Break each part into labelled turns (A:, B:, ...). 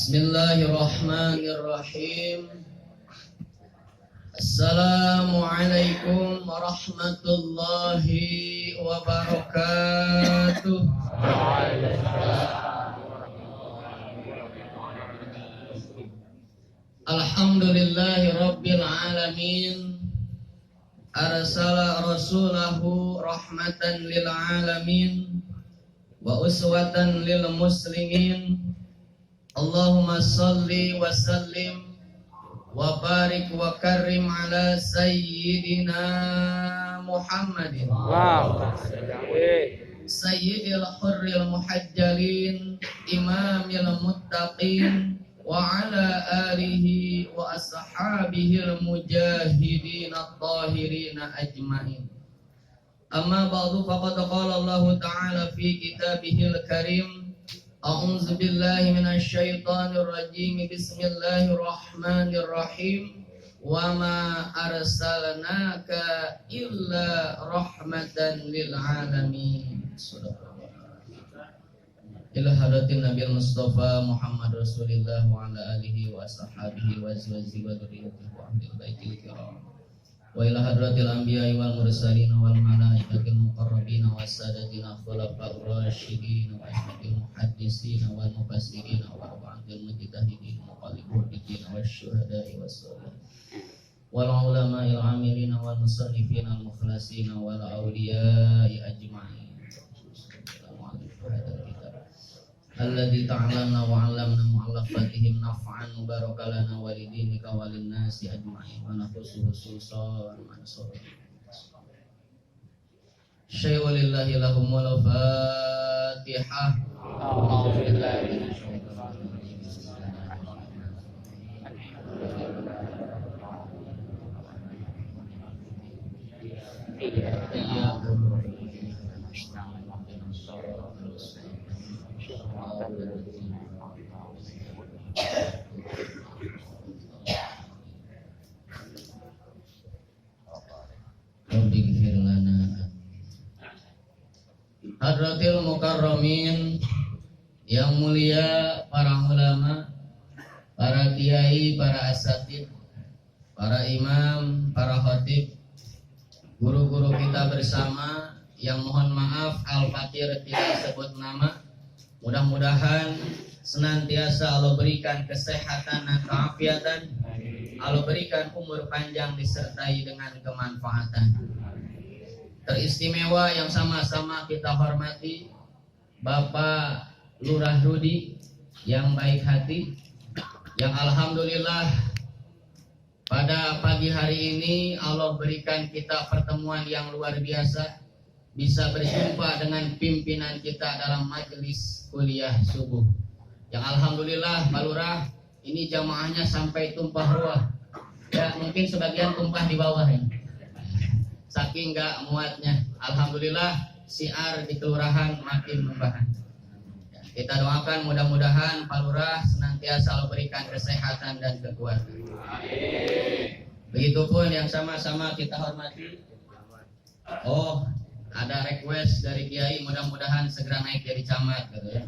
A: Bismillahirrahmanirrahim. Assalamualaikum warahmatullahi wabarakatuh. Alhamdulillahi rabbil alamin. Arsala rasulahu rahmatan lil alamin wa uswatan lil muslimin. Allahumma salli wa sallim wa barik wa karim ala sayyidina Muhammadin sayyidil hurril muhajjalin imamil muttaqin wa ala alihi wa ashabihil mujahidin at-tahirin ajma'in. Amma ba'du, faqad qala Allah ta'ala fi kitabihil karim. A'udzu billahi minasy syaithanir rajim. Bismillahirrahmanirrahim. Wa ma arsalnaka illa rahmatan lil alamin. Ila hadratin Nabi Mustafa Muhammad Rasulillah wa ala alihi wa ashabihi wa azwajihi wa dzurriyyatihi wa ahli baitil kiram. Wa ila hadratil anbiya'i wal mursalin wal malaikatil muqarrabin wasadatina khulafa'ur rasyidin wa ashabil muhaddisin wal mufassirin wa ba'dil mujtahidin muqallibin wasyuhada'i wassalihin wal ulama'il amilin wal musannifin al mukhlasin wal awliya'i ajma'in. Alladzi ta'allamna wa 'allamna mu'allafatihim naf'an barakalana walidinika walin nasi ajma'in wa nafsuhu susan mansur. Syai walillahi lahumul fatihah. A'udzu billahi minasyaitonir rajim. Hadratil mukarramin, yang mulia para ulama, para kiai, para asatid, para imam, para khatib, guru-guru kita bersama yang mohon maaf al-fakir tidak sebut nama. Mudah-mudahan senantiasa Allah berikan kesehatan dan keafiatan, Allah berikan umur panjang disertai dengan kemanfaatan. Teristimewa yang sama-sama kita hormati Bapak Lurah Rudi yang baik hati, yang alhamdulillah pada pagi hari ini Allah berikan kita pertemuan yang luar biasa, bisa berjumpa dengan pimpinan kita dalam majelis kuliah subuh. Yang alhamdulillah Pak Lurah, ini jamaahnya sampai tumpah ruah. Ya, mungkin sebagian tumpah di bawah ini. Saking gak muatnya. Alhamdulillah siar di kelurahan makin membahan. Ya, kita doakan mudah-mudahan Pak Lurah senantiasa Allah berikan kesehatan dan kekuatan. Amin. Begitupun yang sama-sama kita hormati. Oh, ada request dari Kiai, mudah-mudahan segera naik jadi camat gitu ya.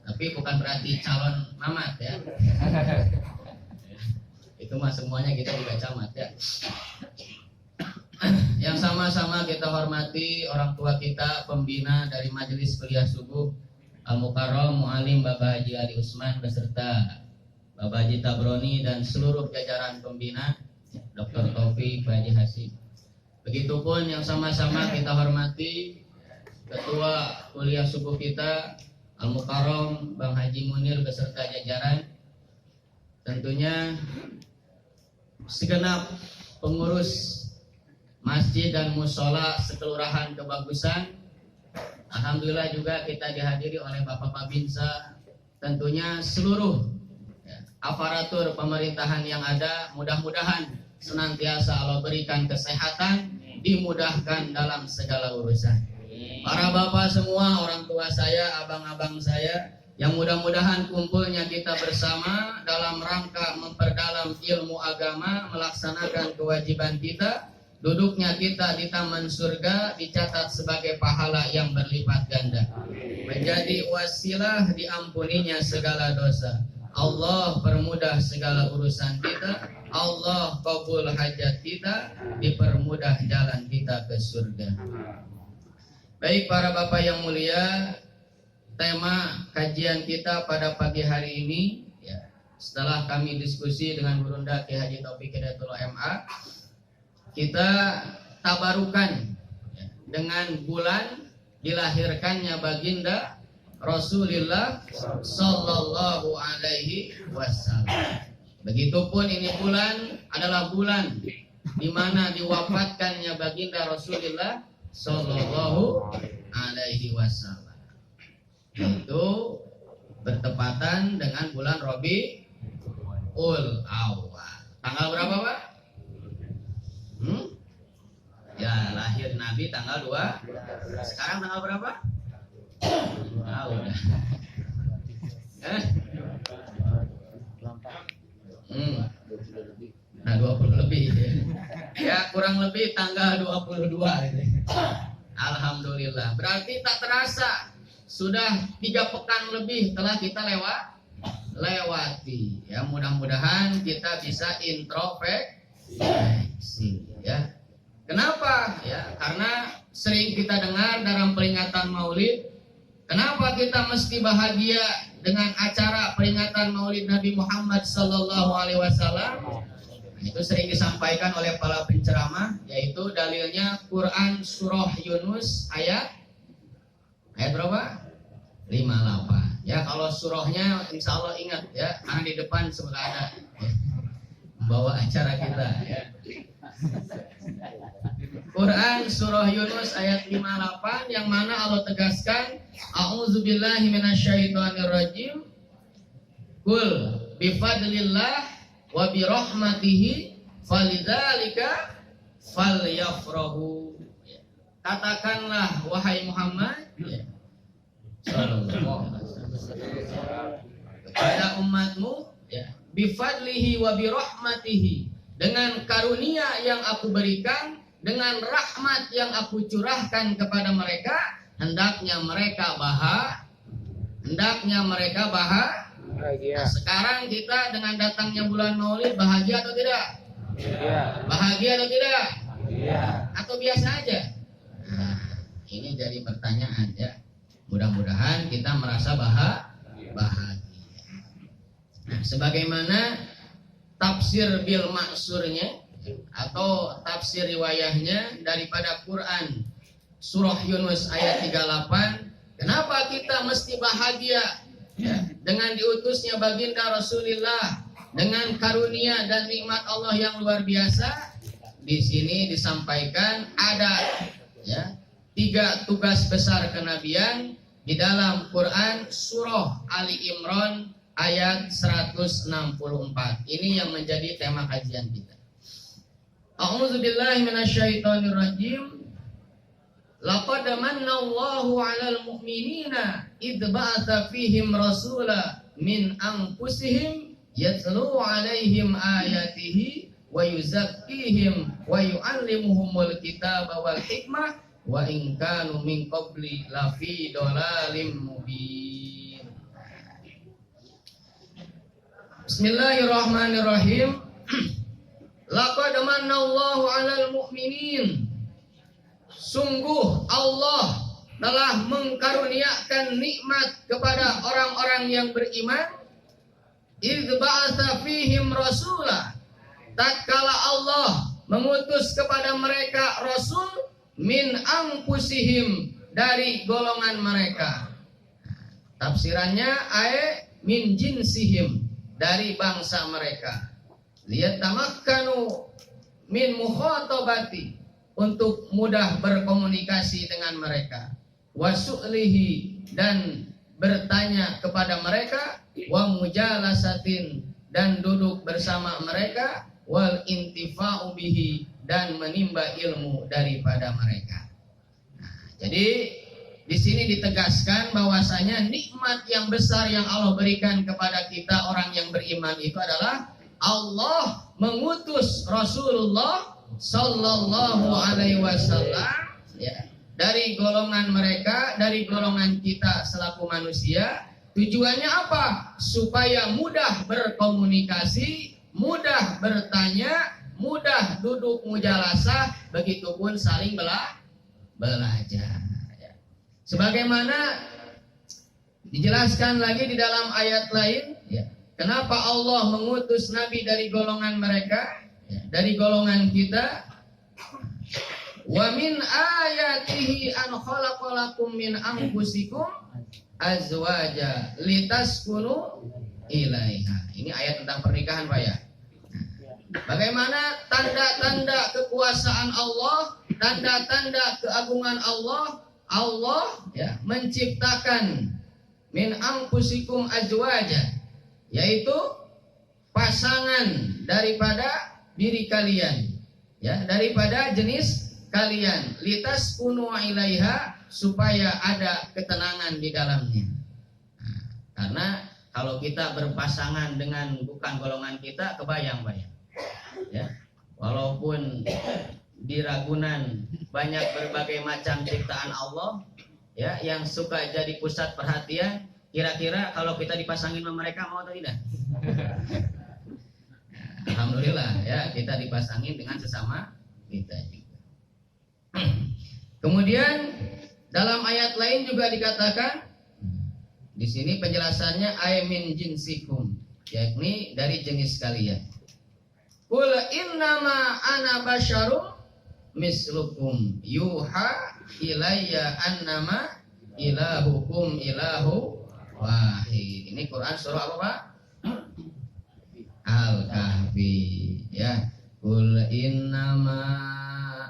A: Tapi bukan berarti calon mamat ya. Itu mah semuanya kita juga camat ya. Yang sama-sama kita hormati orang tua kita, pembina dari Majelis Kuliah Subuh Al-Mukarram Mu'alim Bapak Haji Ali Usman beserta Bapak Haji Tabroni dan seluruh jajaran pembina, Dr. Taufik, Pak Haji Hasib. Begitupun yang sama-sama kita hormati Ketua Kuliah Subuh kita Al-Mukarram Bang Haji Munir beserta jajaran. Tentunya segenap pengurus masjid dan musola sekelurahan Kebagusan. Alhamdulillah juga kita dihadiri oleh Bapak Babinsa. Tentunya seluruh aparatur pemerintahan yang ada, mudah-mudahan senantiasa Allah berikan kesehatan, dimudahkan dalam segala urusan. Para bapak semua, orang tua saya, abang-abang saya, yang mudah-mudahan kumpulnya kita bersama dalam rangka memperdalam ilmu agama, melaksanakan kewajiban kita, Duduknya kita di taman surga dicatat sebagai pahala yang berlipat ganda. Menjadi wasilah diampuninya segala dosa. Allah permudah segala urusan kita. Allah kabul hajat kita, dipermudah jalan kita ke surga. Baik para bapak yang mulia, tema kajian kita pada pagi hari ini, ya, setelah kami diskusi dengan Burunda Ki Haji Taufik Hidayatullah MA, kita tabarukan ya, dengan bulan dilahirkannya baginda Rasulullah Sallallahu Alaihi Wasallam. Begitupun ini bulan adalah bulan di mana diwafatkannya baginda Rasulullah Sallallahu Alaihi Wasallam. Itu bertepatan dengan bulan Rabiul Awal. Tanggal berapa, Pak? Ya, lahir Nabi tanggal 2. Sekarang tanggal berapa? Udah. Nah, 20 lebih ya. Ya, kurang lebih tanggal 22 gitu. Alhamdulillah. Berarti tak terasa sudah 3 pekan lebih telah kita lewati. Ya, mudah-mudahan kita bisa introspeksi ya. Kenapa? Ya, karena sering kita dengar dalam peringatan Maulid, kenapa kita mesti bahagia dengan acara peringatan Maulid Nabi Muhammad sallallahu alaihi wasallam? Itu sering disampaikan oleh para penceramah, yaitu dalilnya Quran surah Yunus ayat berapa? 58. Ya, kalau surahnya insya Allah ingat ya, karena di depan sebelah ada membawa acara kita ya. Quran surah Yunus ayat 58 yang mana Allah tegaskan, a'udzubillahi minasyaitonirrajim, qul bifadlillah wa birahmatihi falidzalika falyafrahu. Katakanlah wahai Muhammad kepada umatmu ya, bifadlihi wa birahmatihi, dengan karunia yang aku berikan, dengan rahmat yang aku curahkan kepada mereka, hendaknya mereka bahagia. Nah, sekarang kita dengan datangnya bulan Maulid bahagia atau tidak? Bahagia atau tidak? Atau biasa aja? Nah, ini jadi pertanyaan ya. Mudah-mudahan kita merasa bahagia. Nah, sebagaimana tafsir bil ma'surnya atau tafsir riwayahnya daripada Quran surah Yunus ayat 38, kenapa kita mesti bahagia ya, dengan diutusnya baginda Rasulullah, dengan karunia dan nikmat Allah yang luar biasa? Di sini disampaikan ada ya 3 tugas besar kenabian di dalam Quran surah Ali Imran ayat 164. Ini yang menjadi tema kajian kita. A'udzubillahi minasyaitonirrajim. Laqad manallahu 'alal mu'minina idz ba'atsa fihim rasula min anfusihim yatlu 'alaihim ayatihi wa yuzakkihim wa yu'allimuhumul kitaba wal hikmah wa in kanu min qabli lafi dhalalim mubin. Bismillahirrahmanirrahim. Laqad manallahu 'alal mu'minin. Sungguh Allah telah mengkaruniakan nikmat kepada orang-orang yang beriman. Idz ba'atsa fihim rasula. Tatkala Allah mengutus kepada mereka rasul min anfusihim, dari golongan mereka. Tafsirannya min jinsihim, dari bangsa mereka. Liyatamakkanu min mukhatabati, untuk mudah berkomunikasi dengan mereka. Wasu'lihi, dan bertanya kepada mereka. Wa mujalasatin, dan duduk bersama mereka. Wal intifa'u bihi, dan menimba ilmu daripada mereka. Nah, jadi di sini ditegaskan bahwasanya nikmat yang besar yang Allah berikan kepada kita orang yang beriman itu adalah Allah mengutus Rasulullah Sallallahu Alaihi Wasallam, ya, dari golongan mereka, dari golongan kita selaku manusia. Tujuannya apa? Supaya mudah berkomunikasi, mudah bertanya, mudah duduk mujalasah, begitupun saling belajar. Sebagaimana dijelaskan lagi di dalam ayat lain, ya, kenapa Allah mengutus Nabi dari golongan mereka, ya, dari golongan kita. Wa min ayatihi an khalaqalakum min anfusikum azwaja litaskunu ilaiha. Ini ayat tentang pernikahan, Pak, ya. Bagaimana tanda-tanda kekuasaan Allah, tanda-tanda keagungan Allah. Allah, ya, menciptakan min anfusikum azwaja, yaitu pasangan daripada diri kalian, ya, daripada jenis kalian, litaskunu ilaiha, supaya ada ketenangan di dalamnya. Nah, karena kalau kita berpasangan dengan bukan golongan kita, kebayang-bayang, ya, walaupun di Ragunan banyak berbagai macam ciptaan Allah, ya, yang suka jadi pusat perhatian. Kira-kira kalau kita dipasangin sama mereka mau atau tidak? Alhamdulillah, ya, kita dipasangin dengan sesama kita juga. Kemudian dalam ayat lain juga dikatakan, di sini penjelasannya ay min jinsikum, yakni dari jenis kalian. Qul innama ana basyarum mislukum yuha ilayya annama ilahukum ilahu wahid. Ini Quran surah apa, Pak? Al-Kahfi, ya. Qul innama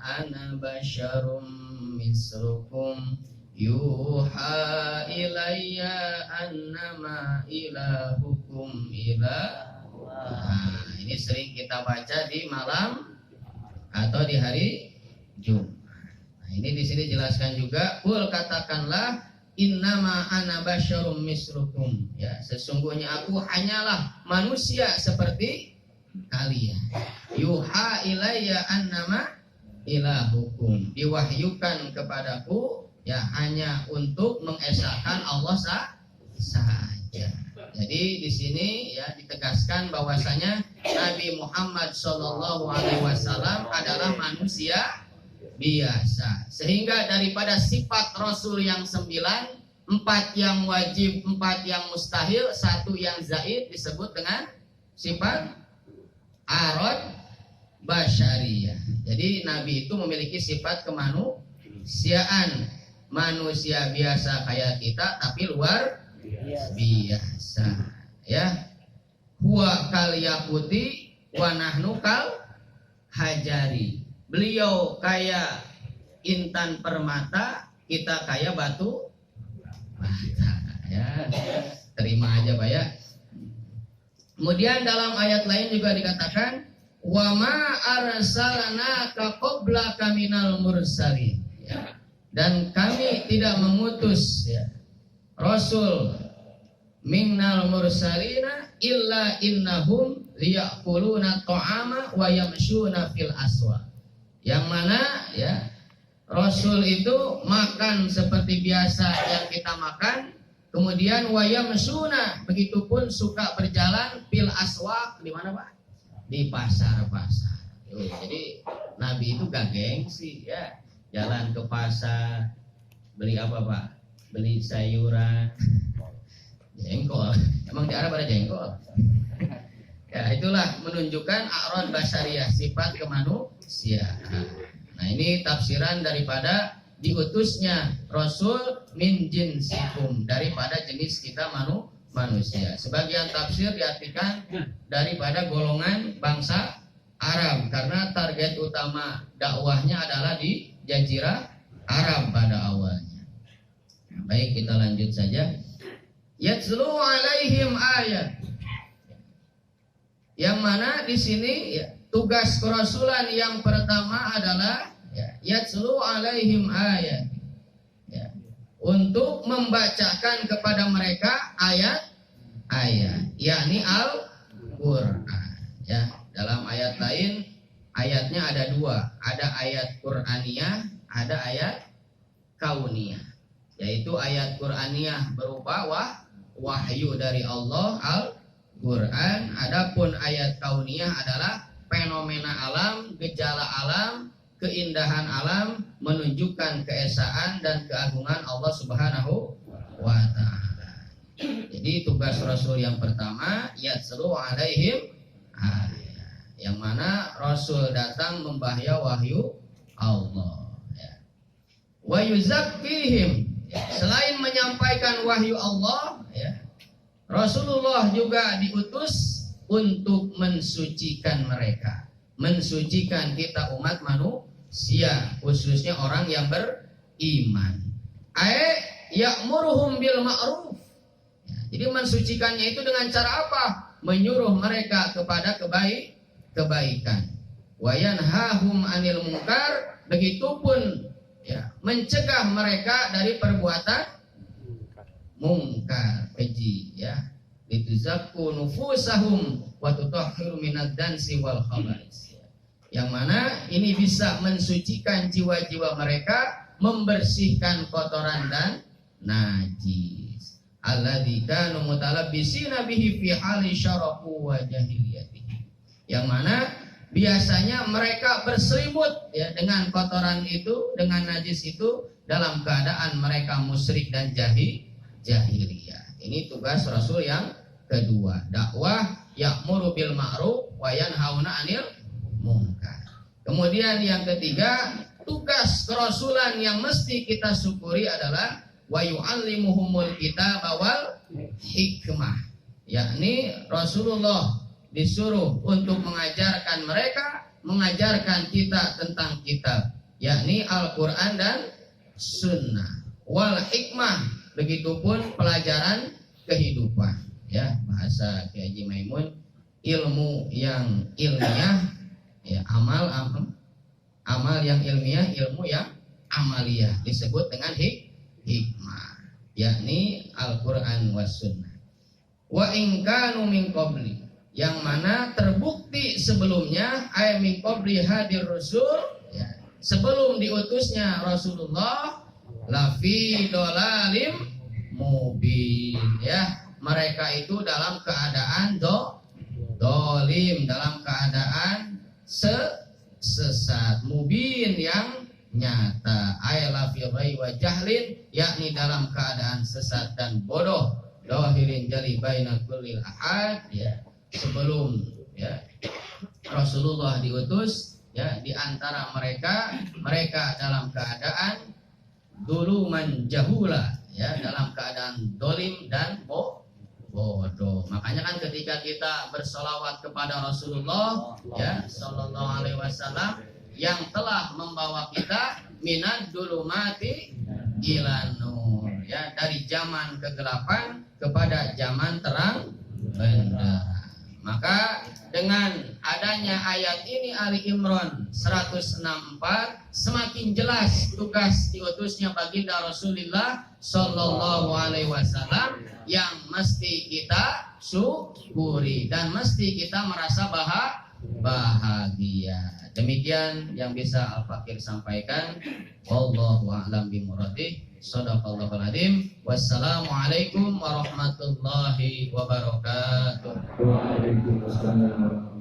A: ana basyarum mislukum yuha ilayya annama ilahukum ilahu. Nah, ini sering kita baca di malam atau di hari Jumat. Nah, ini di sini jelaskan juga, qul, katakanlah, innama ana basyarum mislukum, ya, sesungguhnya aku hanyalah manusia seperti kalian. Yuha ilayya annama ilahukum, diwahyukan kepadaku, ya, hanya untuk mengesahkan Allah saja. Jadi di sini, ya, ditegaskan bahwasanya Nabi Muhammad SAW adalah manusia biasa. Sehingga daripada sifat Rasul yang 9, 4 yang wajib, 4 yang mustahil, 1 yang zaid disebut dengan sifat arad basyariyah. Jadi Nabi itu memiliki sifat kemanusiaan, manusia biasa kayak kita, tapi luar biasa, ya. Huwa kal yaquti wa nahnu kal hajari. Beliau kayak intan permata, kita kayak batu bata, ya. Terima aja, Pak, ya. Kemudian dalam ayat lain juga dikatakan, wa ma arsalnaka qablaka minal mursalin, ya. Dan kami tidak mengutus, ya, Rasul minnal mursalina illa innahum liya'kuluna ta'ama wa yamshuna fil aswa. Yang mana, ya, Rasul itu makan seperti biasa yang kita makan, kemudian wa yamshuna, begitupun suka berjalan fil aswa, di mana, Pak? Di pasar-pasar. Jadi Nabi itu gak gengsi, ya, jalan ke pasar beli apa, Pak? Beli sayuran, jengkol. Emang di Arab ada jengkol? Ya, itulah menunjukkan a'rad basyariyah, sifat kemanusiaan. Nah, ini tafsiran daripada diutusnya Rasul min jinsikum, daripada jenis kita manusia. Sebagian tafsir diartikan daripada golongan bangsa Arab, karena target utama dakwahnya adalah di Jazirah Arab pada awalnya. Baik, kita lanjut saja. Yatslu alaihim ayat. Yang mana di sini, ya, tugas kerasulan yang pertama adalah, ya, yatslu alaihim ayat, ya, untuk membacakan kepada mereka ayat-ayat, yakni Al-Qur'an, ya. Dalam ayat lain, ayatnya ada dua, ada ayat Qur'aniyah, ada ayat kauniyah. Yaitu ayat Qur'aniyah berupa wahyu dari Allah Al-Qur'an. Adapun ayat kauniyah adalah fenomena alam, gejala alam, keindahan alam, menunjukkan keesaan dan keagungan Allah Subhanahu wa ta'ala. Jadi tugas Rasul yang pertama, yatslu alaihim ayat, yang mana Rasul datang membahaya wahyu Allah, ya. Wa yuzakkihim, selain menyampaikan wahyu Allah, ya, Rasulullah juga diutus untuk mensucikan mereka, mensucikan kita umat manusia, khususnya orang yang beriman. Ya'muruhum bil ma'ruf. Jadi mensucikannya itu dengan cara apa? Menyuruh mereka kepada kebaikan. Wa yanhahum 'anil munkar, begitupun ya, mencegah mereka dari perbuatan mungkar, keji, ya. Lituzakku nufusahum wa tutahhiru minad dansi wal khaba'is. Yang mana ini bisa mensucikan jiwa-jiwa mereka, membersihkan kotoran dan najis. Alladzi kanu mutalabbisina bihi fi hali syarafu wa jahiliyatihi. Yang mana biasanya mereka berselimut ya dengan kotoran itu, dengan najis itu dalam keadaan mereka musyrik dan jahiliyah. Ini tugas Rasul yang kedua, dakwah ya'muru bil ma'ruf wa yanhauna 'anil munkar. Kemudian yang ketiga, tugas kerasulan yang mesti kita syukuri adalah wa yu'allimuhumul kitaba wal hikmah. Yakni Rasulullah disuruh untuk mengajarkan mereka, mengajarkan kita tentang kitab, yakni Al-Qur'an dan sunnah. Wal hikmah, begitupun pelajaran kehidupan. Ya, bahasa Kiai Haji Maimun, ilmu yang ilmiah, ya, amal yang ilmiah, ilmu yang amaliyah disebut dengan hikmah, yakni Al-Qur'an was sunnah. Wa in kanu min qabli, yang mana terbukti sebelumnya, ay min qabli hadir rasul, ya, sebelum diutusnya Rasulullah, lafi dolalim mubin, ya, mereka itu dalam keadaan dolim, dalam keadaan sesat, mubin yang nyata, ay lafi rai wa jahlin, yakni dalam keadaan sesat dan bodoh, dohirin jali bainal kullil ahad, ya, sebelum ya Rasulullah diutus, ya, di antara mereka dalam keadaan dulu menjahula, ya, dalam keadaan dolim dan bodoh. Makanya kan ketika kita bersolawat kepada Rasulullah, ya, Sallallahu Alaihi Wasallam, yang telah membawa kita minad dulumati ilan nur, ya, dari zaman kegelapan kepada zaman terang benderang. Maka dengan adanya ayat ini Ali Imran 164 semakin jelas tugas diutusnya baginda Rasulullah Sallallahu Alaihi Wasallam yang mesti kita syukuri dan mesti kita merasa bahagia. Demikian yang bisa Al-Fakir sampaikan. Wallahu a'lam bimuradih. Shadaqallahul adzim. Wassalamualaikum warahmatullahi wabarakatuh.
B: Waalaikumsalam.